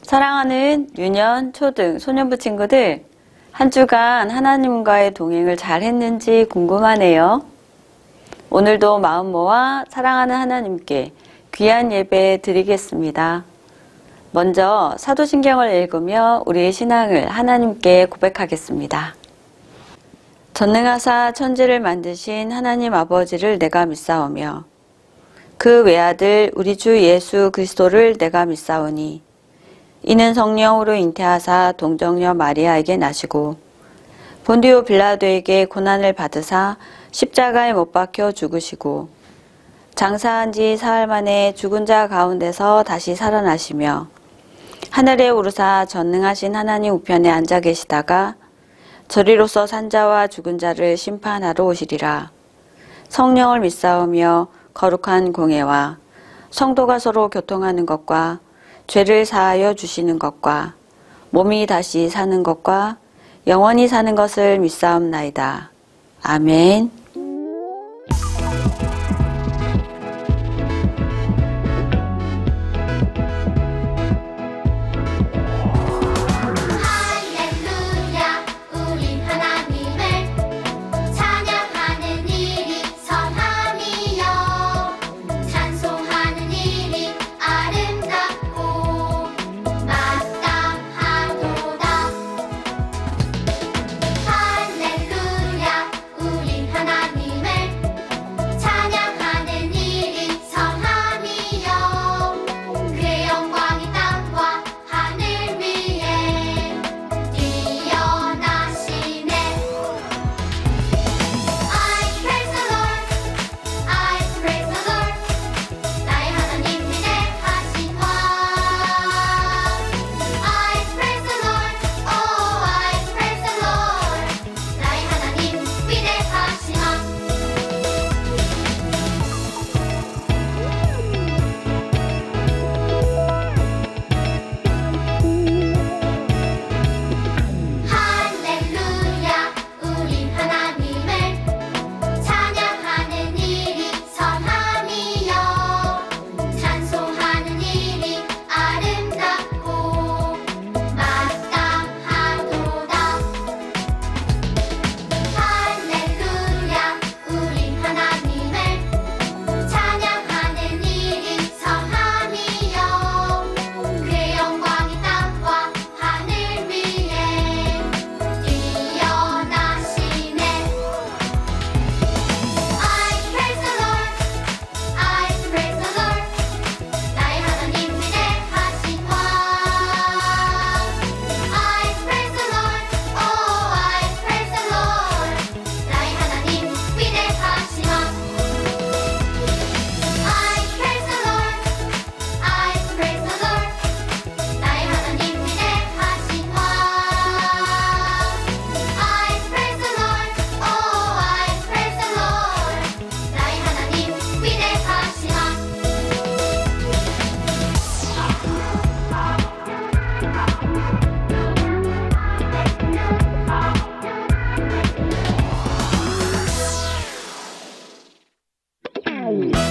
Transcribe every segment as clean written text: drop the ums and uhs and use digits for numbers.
사랑하는 유년, 초등, 소년부 친구들, 한 주간 하나님과의 동행을 잘 했는지 궁금하네요. 오늘도 마음 모아 사랑하는 하나님께 귀한 예배 드리겠습니다. 먼저 사도신경을 읽으며 우리의 신앙을 하나님께 고백하겠습니다. 전능하사 천지를 만드신 하나님 아버지를 내가 믿사오며 그 외아들 우리 주 예수 그리스도를 내가 믿사오니 이는 성령으로 잉태하사 동정녀 마리아에게 나시고 본디오 빌라도에게 고난을 받으사 십자가에 못 박혀 죽으시고 장사한 지 사흘 만에 죽은 자 가운데서 다시 살아나시며 하늘에 오르사 전능하신 하나님 우편에 앉아 계시다가 저리로서 산자와 죽은 자를 심판하러 오시리라. 성령을 믿사오며 거룩한 공예와 성도가 서로 교통하는 것과 죄를 사하여 주시는 것과 몸이 다시 사는 것과 영원히 사는 것을 믿사옵나이다. 아멘. 하나님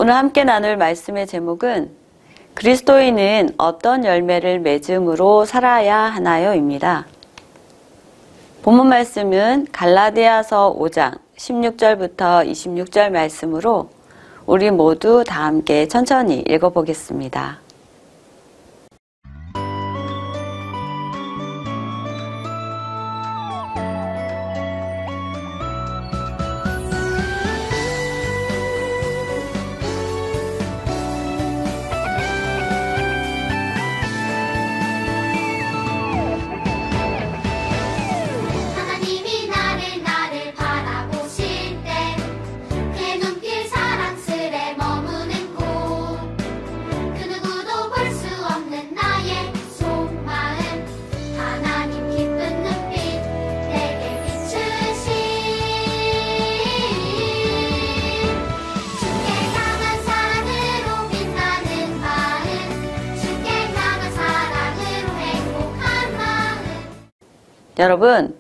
오늘 함께 나눌 말씀의 제목은 그리스도인은 어떤 열매를 맺음으로 살아야 하나요?입니다. 본문 말씀은 갈라디아서 5장 16절부터 26절 말씀으로 우리 모두 다 함께 천천히 읽어보겠습니다. 여러분,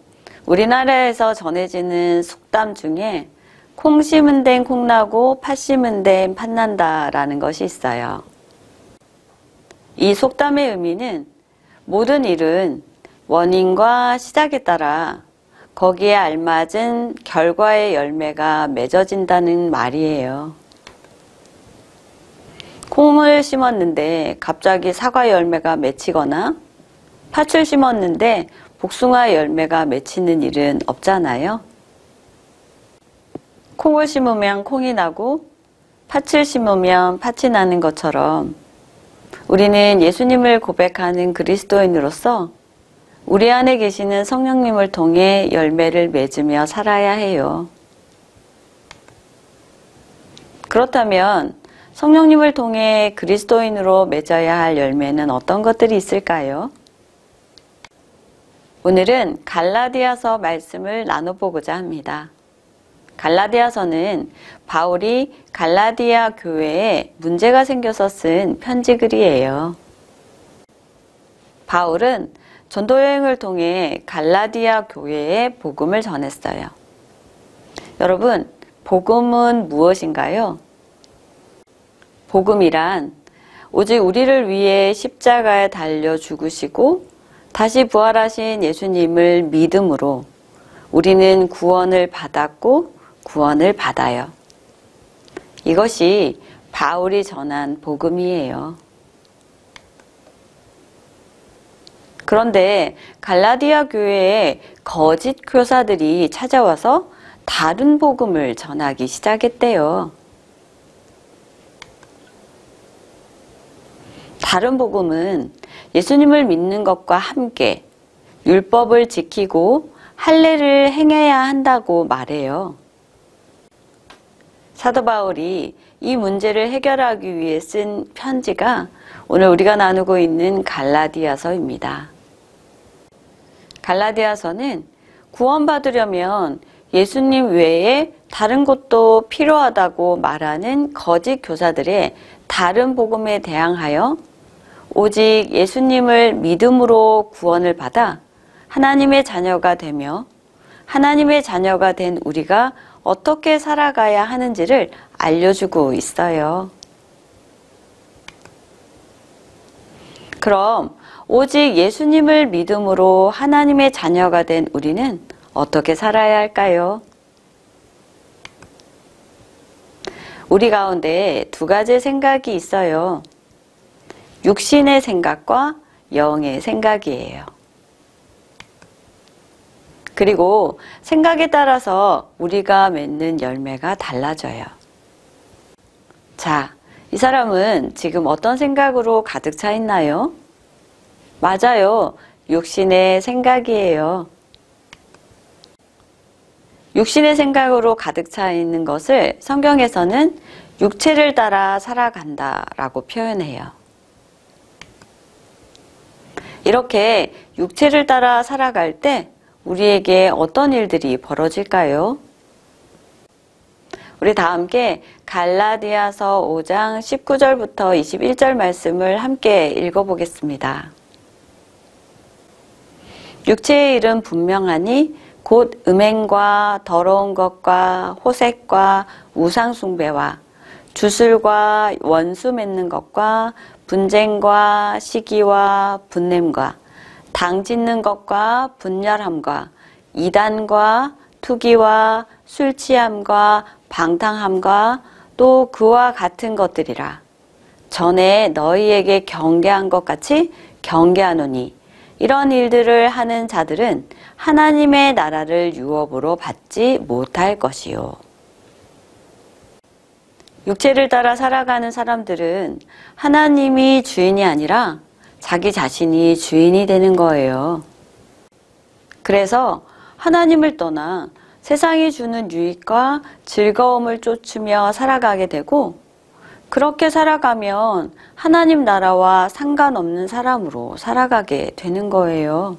우리나라에서 전해지는 속담 중에 콩 심은 데는 콩 나고 팥 심은 데는 팥 난다라는 것이 있어요. 이 속담의 의미는 모든 일은 원인과 시작에 따라 거기에 알맞은 결과의 열매가 맺어진다는 말이에요. 콩을 심었는데 갑자기 사과 열매가 맺히거나 팥을 심었는데 복숭아 열매가 맺히는 일은 없잖아요. 콩을 심으면 콩이 나고 팥을 심으면 팥이 나는 것처럼 우리는 예수님을 고백하는 그리스도인으로서 우리 안에 계시는 성령님을 통해 열매를 맺으며 살아야 해요. 그렇다면 성령님을 통해 그리스도인으로 맺어야 할 열매는 어떤 것들이 있을까요? 오늘은 갈라디아서 말씀을 나눠보고자 합니다. 갈라디아서는 바울이 갈라디아 교회에 문제가 생겨서 쓴 편지글이에요. 바울은 전도여행을 통해 갈라디아 교회에 복음을 전했어요. 여러분, 복음은 무엇인가요? 복음이란 오직 우리를 위해 십자가에 달려 죽으시고 다시 부활하신 예수님을 믿음으로 우리는 구원을 받았고 구원을 받아요. 이것이 바울이 전한 복음이에요. 그런데 갈라디아 교회에 거짓 교사들이 찾아와서 다른 복음을 전하기 시작했대요. 다른 복음은 예수님을 믿는 것과 함께 율법을 지키고 할례를 행해야 한다고 말해요. 사도 바울이 이 문제를 해결하기 위해 쓴 편지가 오늘 우리가 나누고 있는 갈라디아서입니다. 갈라디아서는 구원받으려면 예수님 외에 다른 것도 필요하다고 말하는 거짓 교사들의 다른 복음에 대항하여 오직 예수님을 믿음으로 구원을 받아 하나님의 자녀가 되며 하나님의 자녀가 된 우리가 어떻게 살아가야 하는지를 알려주고 있어요. 그럼 오직 예수님을 믿음으로 하나님의 자녀가 된 우리는 어떻게 살아야 할까요? 우리 가운데 두 가지 생각이 있어요. 육신의 생각과 영의 생각이에요. 그리고 생각에 따라서 우리가 맺는 열매가 달라져요. 자, 이 사람은 지금 어떤 생각으로 가득 차 있나요? 맞아요. 육신의 생각이에요. 육신의 생각으로 가득 차 있는 것을 성경에서는 육체를 따라 살아간다라고 표현해요. 이렇게 육체를 따라 살아갈 때 우리에게 어떤 일들이 벌어질까요? 우리 다 함께 갈라디아서 5장 19절부터 21절 말씀을 함께 읽어보겠습니다. 육체의 일은 분명하니 곧 음행과 더러운 것과 호색과 우상숭배와 주술과 원수 맺는 것과 분쟁과 시기와 분냄과 당 짓는 것과 분열함과 이단과 투기와 술 취함과 방탕함과 또 그와 같은 것들이라. 전에 너희에게 경계한 것 같이 경계하노니 이런 일들을 하는 자들은 하나님의 나라를 유업으로 받지 못할 것이요. 육체를 따라 살아가는 사람들은 하나님이 주인이 아니라 자기 자신이 주인이 되는 거예요. 그래서 하나님을 떠나 세상이 주는 유익과 즐거움을 쫓으며 살아가게 되고, 그렇게 살아가면 하나님 나라와 상관없는 사람으로 살아가게 되는 거예요.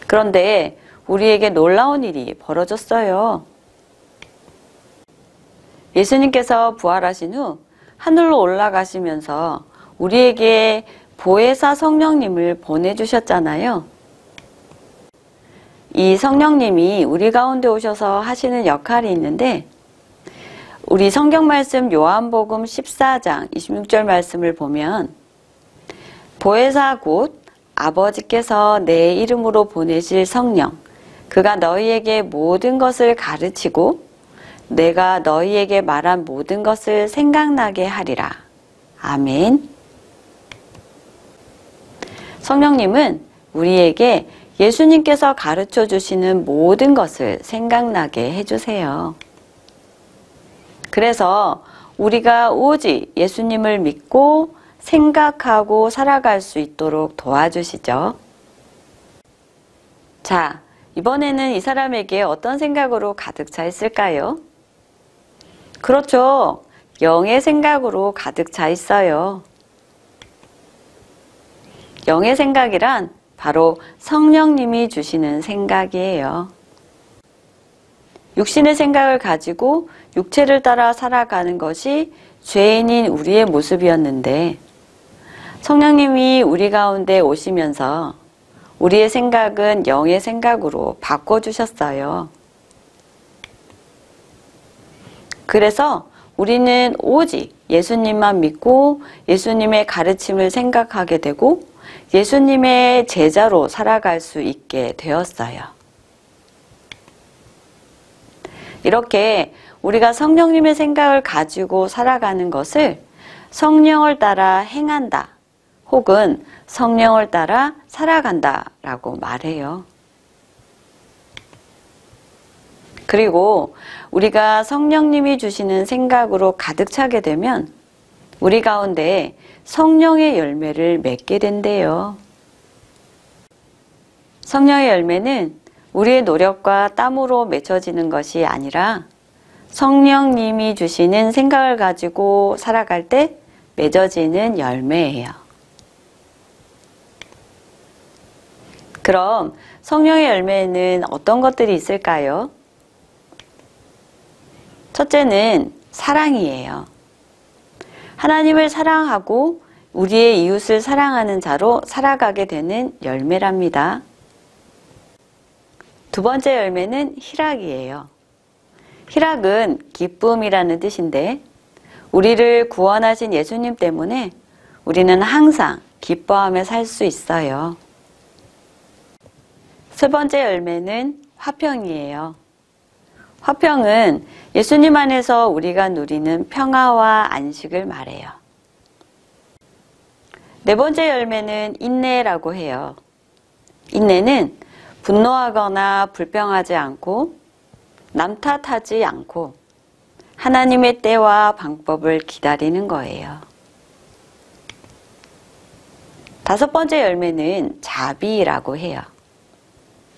그런데 우리에게 놀라운 일이 벌어졌어요. 예수님께서 부활하신 후 하늘로 올라가시면서 우리에게 보혜사 성령님을 보내주셨잖아요. 이 성령님이 우리 가운데 오셔서 하시는 역할이 있는데, 우리 성경 말씀 요한복음 14장 26절 말씀을 보면 보혜사 곧 아버지께서 내 이름으로 보내실 성령, 그가 너희에게 모든 것을 가르치고 내가 너희에게 말한 모든 것을 생각나게 하리라. 아멘. 성령님은 우리에게 예수님께서 가르쳐 주시는 모든 것을 생각나게 해주세요. 그래서 우리가 오직 예수님을 믿고 생각하고 살아갈 수 있도록 도와주시죠. 자, 이번에는 이 사람에게 어떤 생각으로 가득 차 있을까요? 그렇죠. 영의 생각으로 가득 차 있어요. 영의 생각이란 바로 성령님이 주시는 생각이에요. 육신의 생각을 가지고 육체를 따라 살아가는 것이 죄인인 우리의 모습이었는데, 성령님이 우리 가운데 오시면서 우리의 생각은 영의 생각으로 바꿔주셨어요. 그래서 우리는 오직 예수님만 믿고 예수님의 가르침을 생각하게 되고 예수님의 제자로 살아갈 수 있게 되었어요. 이렇게 우리가 성령님의 생각을 가지고 살아가는 것을 성령을 따라 행한다, 혹은 성령을 따라 살아간다 라고 말해요. 그리고 우리가 성령님이 주시는 생각으로 가득 차게 되면 우리 가운데 성령의 열매를 맺게 된대요. 성령의 열매는 우리의 노력과 땀으로 맺혀지는 것이 아니라 성령님이 주시는 생각을 가지고 살아갈 때 맺어지는 열매예요. 그럼 성령의 열매에는 어떤 것들이 있을까요? 첫째는 사랑이에요. 하나님을 사랑하고 우리의 이웃을 사랑하는 자로 살아가게 되는 열매랍니다. 두 번째 열매는 희락이에요. 희락은 기쁨이라는 뜻인데, 우리를 구원하신 예수님 때문에 우리는 항상 기뻐하며 살 수 있어요. 세 번째 열매는 화평이에요. 화평은 예수님 안에서 우리가 누리는 평화와 안식을 말해요. 네 번째 열매는 인내라고 해요. 인내는 분노하거나 불평하지 않고 남 탓하지 않고 하나님의 때와 방법을 기다리는 거예요. 다섯 번째 열매는 자비라고 해요.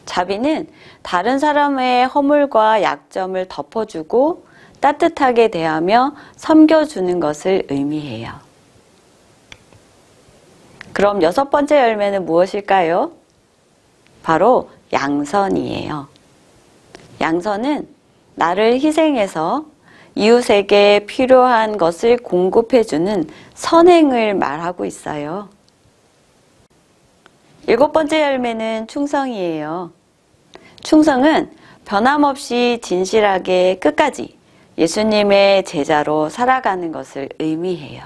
자비는 다른 사람의 허물과 약점을 덮어주고 따뜻하게 대하며 섬겨주는 것을 의미해요. 그럼 여섯 번째 열매는 무엇일까요? 바로 양선이에요. 양선은 나를 희생해서 이웃에게 필요한 것을 공급해주는 선행을 말하고 있어요. 일곱 번째 열매는 충성이에요. 충성은 변함없이 진실하게 끝까지 예수님의 제자로 살아가는 것을 의미해요.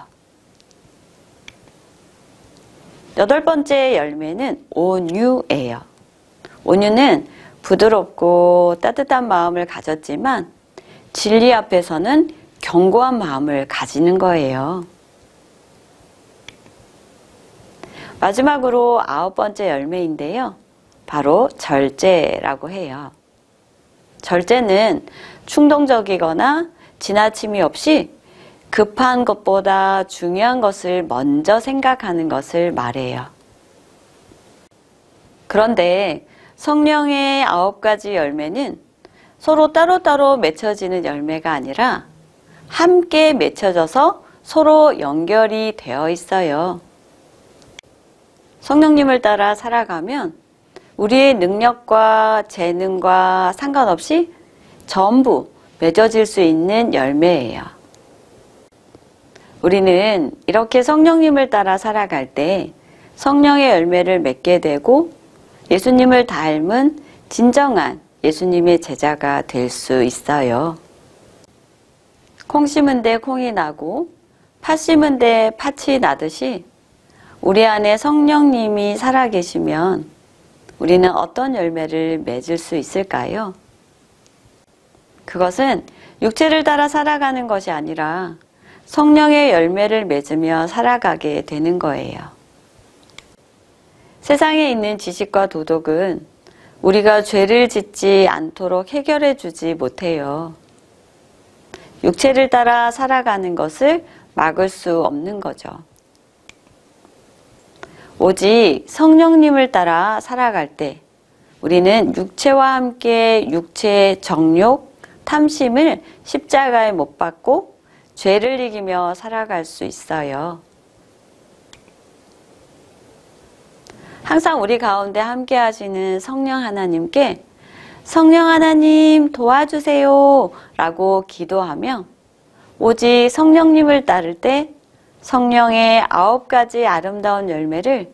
8번째 열매는 온유예요. 온유는 부드럽고 따뜻한 마음을 가졌지만 진리 앞에서는 견고한 마음을 가지는 거예요. 마지막으로 9번째 열매인데요. 바로 절제라고 해요. 절제는 충동적이거나 지나침이 없이 급한 것보다 중요한 것을 먼저 생각하는 것을 말해요. 그런데 성령의 9가지 열매는 서로 따로따로 맺혀지는 열매가 아니라 함께 맺혀져서 서로 연결이 되어 있어요. 성령님을 따라 살아가면 우리의 능력과 재능과 상관없이 전부 맺어질 수 있는 열매예요. 우리는 이렇게 성령님을 따라 살아갈 때 성령의 열매를 맺게 되고 예수님을 닮은 진정한 예수님의 제자가 될 수 있어요. 콩 심은 데 콩이 나고 팥 심은 데 팥이 나듯이 우리 안에 성령님이 살아계시면 우리는 어떤 열매를 맺을 수 있을까요? 그것은 육체를 따라 살아가는 것이 아니라 성령의 열매를 맺으며 살아가게 되는 거예요. 세상에 있는 지식과 도덕은 우리가 죄를 짓지 않도록 해결해 주지 못해요. 육체를 따라 살아가는 것을 막을 수 없는 거죠. 오직 성령님을 따라 살아갈 때 우리는 육체와 함께 육체의 정욕, 탐심을 십자가에 못 박고 죄를 이기며 살아갈 수 있어요. 항상 우리 가운데 함께 하시는 성령 하나님께 성령 하나님 도와주세요 라고 기도하며 오직 성령님을 따를 때 성령의 9가지 아름다운 열매를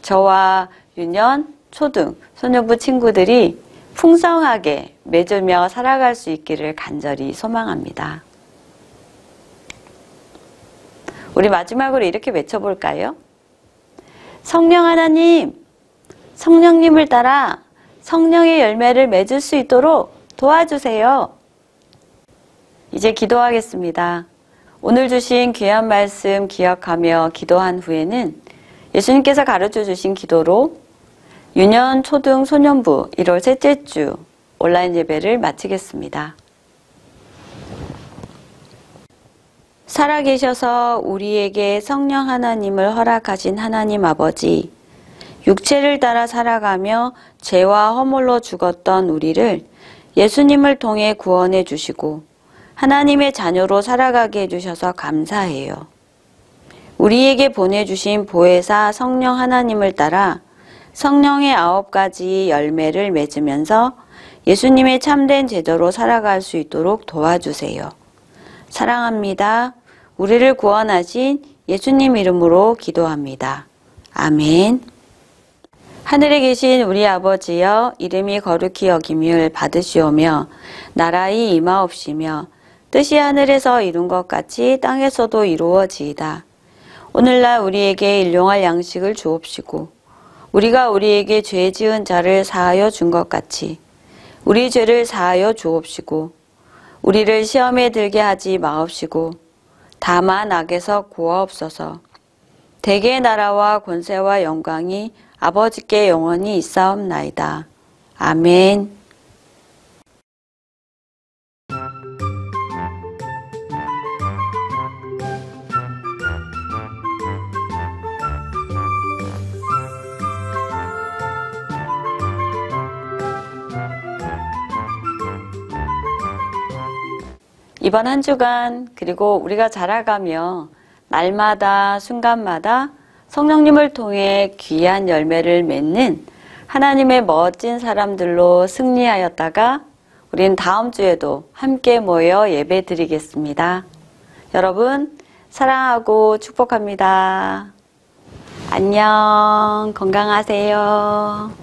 저와 유년, 초등, 소년부 친구들이 풍성하게 맺으며 살아갈 수 있기를 간절히 소망합니다. 우리 마지막으로 이렇게 외쳐볼까요? 성령 하나님, 성령님을 따라 성령의 열매를 맺을 수 있도록 도와주세요. 이제 기도하겠습니다. 오늘 주신 귀한 말씀 기억하며 기도한 후에는 예수님께서 가르쳐 주신 기도로 유년, 초등, 소년부 1월 셋째 주 온라인 예배를 마치겠습니다. 살아계셔서 우리에게 성령 하나님을 허락하신 하나님 아버지, 육체를 따라 살아가며 죄와 허물로 죽었던 우리를 예수님을 통해 구원해 주시고 하나님의 자녀로 살아가게 해주셔서 감사해요. 우리에게 보내주신 보혜사 성령 하나님을 따라 성령의 9가지 열매를 맺으면서 예수님의 참된 제자로 살아갈 수 있도록 도와주세요. 사랑합니다. 우리를 구원하신 예수님 이름으로 기도합니다. 아멘. 하늘에 계신 우리 아버지여, 이름이 거룩히 여김을 받으시오며 나라의 임하옵시며 뜻이 하늘에서 이룬 것 같이 땅에서도 이루어지이다. 오늘날 우리에게 일용할 양식을 주옵시고 우리가 우리에게 죄 지은 자를 사하여 준 것 같이 우리 죄를 사하여 주옵시고 우리를 시험에 들게 하지 마옵시고 다만 악에서 구하옵소서. 대개의 나라와 권세와 영광이 아버지께 영원히 있사옵나이다. 아멘. 이번 한 주간 그리고 우리가 자라가며 날마다 순간마다 성령님을 통해 귀한 열매를 맺는 하나님의 멋진 사람들로 승리하였다가 우린 다음 주에도 함께 모여 예배 드리겠습니다. 여러분 사랑하고 축복합니다. 안녕, 건강하세요.